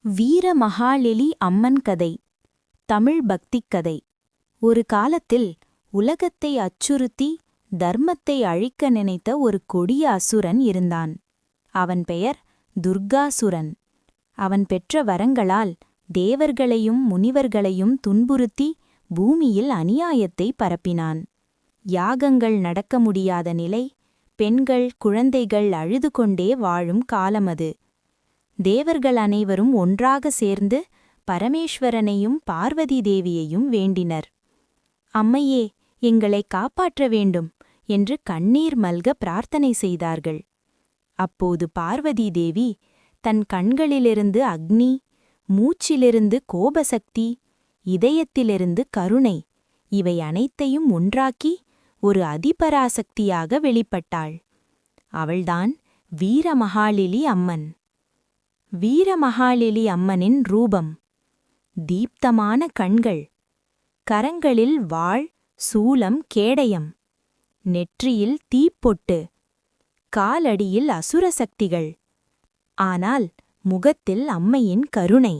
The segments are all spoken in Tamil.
வீரமகாளெலி அம்மன் கதை. தமிழ் பக்திக் கதை. ஒரு காலத்தில் உலகத்தை அச்சுறுத்தி தர்மத்தை அழிக்க நினைத்த ஒரு கொடிய அசுரன் இருந்தான். அவன் பெயர் துர்காசுரன். அவன் பெற்ற வரங்களால் தேவர்களையும் முனிவர்களையும் துன்புறுத்தி பூமியில் அநியாயத்தை பரப்பினான். யாகங்கள் நடக்க முடியாத நிலை, பெண்கள் குழந்தைகள் அழுது கொண்டே வாழும் காலமது. தேவர்கள் அனைவரும் ஒன்றாக சேர்ந்து பரமேஸ்வரனையும் பார்வதி தேவியையும் வேண்டினர். அம்மையே, எங்களை காப்பாற்ற வேண்டும் என்று கண்ணீர் மல்க பிரார்த்தனை செய்தார்கள். அப்போது பார்வதி தேவி தன் கண்களிலிருந்து அக்னி, மூச்சிலிருந்து கோபசக்தி, இதயத்திலிருந்து கருணை, இவை அனைத்தையும் ஒன்றாக்கி ஒரு அதிபராசக்தியாக வெளிப்பட்டாள். அவள்தான் வீரமகாளெலி அம்மன். வீரமகாளெலி அம்மனின் ரூபம்: தீப்தமான கண்கள், கரங்களில் வாள், சூலம், கேடயம், நெற்றியில் தீப்பொட்டு, காலடியில் அசுர சக்திகள். ஆனால் முகத்தில் அம்மையின் கருணை.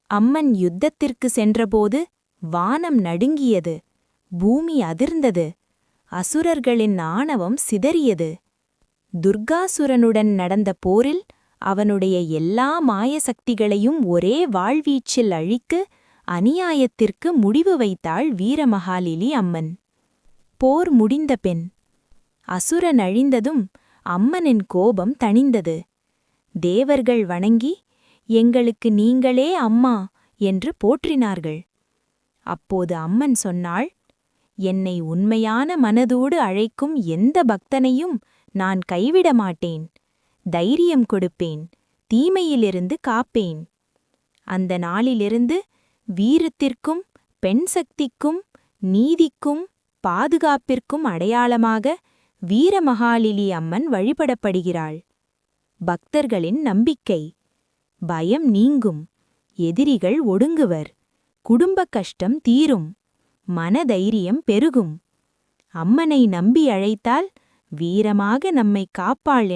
அம்மன் யுத்தத்திற்கு சென்றபோது வானம் நடுங்கியது, பூமி அதிர்ந்தது, அசுரர்களின் ஆணவம் சிதறியது. துர்காசுரனுடன் நடந்த போரில் அவனுடைய எல்லா மாயசக்திகளையும் ஒரே வாழ்வீச்சில் அழிக்கு அநியாயத்திற்கு முடிவு வைத்தாள் வீரமகாளெலி அம்மன். போர் முடிந்த பின் அசுரன் அழிந்ததும் அம்மனின் கோபம் தணிந்தது. தேவர்கள் வணங்கி, எங்களுக்கு நீங்களே அம்மா என்று போற்றினார்கள். அப்போது அம்மன் சொன்னாள், என்னை உண்மையான மனதோடு அழைக்கும் எந்த பக்தனையும் நான் கைவிட மாட்டேன். தைரியம் கொடுப்பேன், தீமையிலிருந்து காப்பேன். அந்த நாளிலிருந்து வீரத்திற்கும் பெண் சக்திக்கும் நீதிக்கும் பாதுகாப்பிற்கும் அடையாளமாக வீரமகாளெலி அம்மன் வழிபடப்படுகிறாள். பக்தர்களின் நம்பிக்கை: பயம் நீங்கும், எதிரிகள் ஒடுங்குவர், குடும்ப கஷ்டம் தீரும், மனதைரியம் பெருகும். அம்மனை நம்பி அழைத்தால் வீரமாக நம்மை காப்பாள்.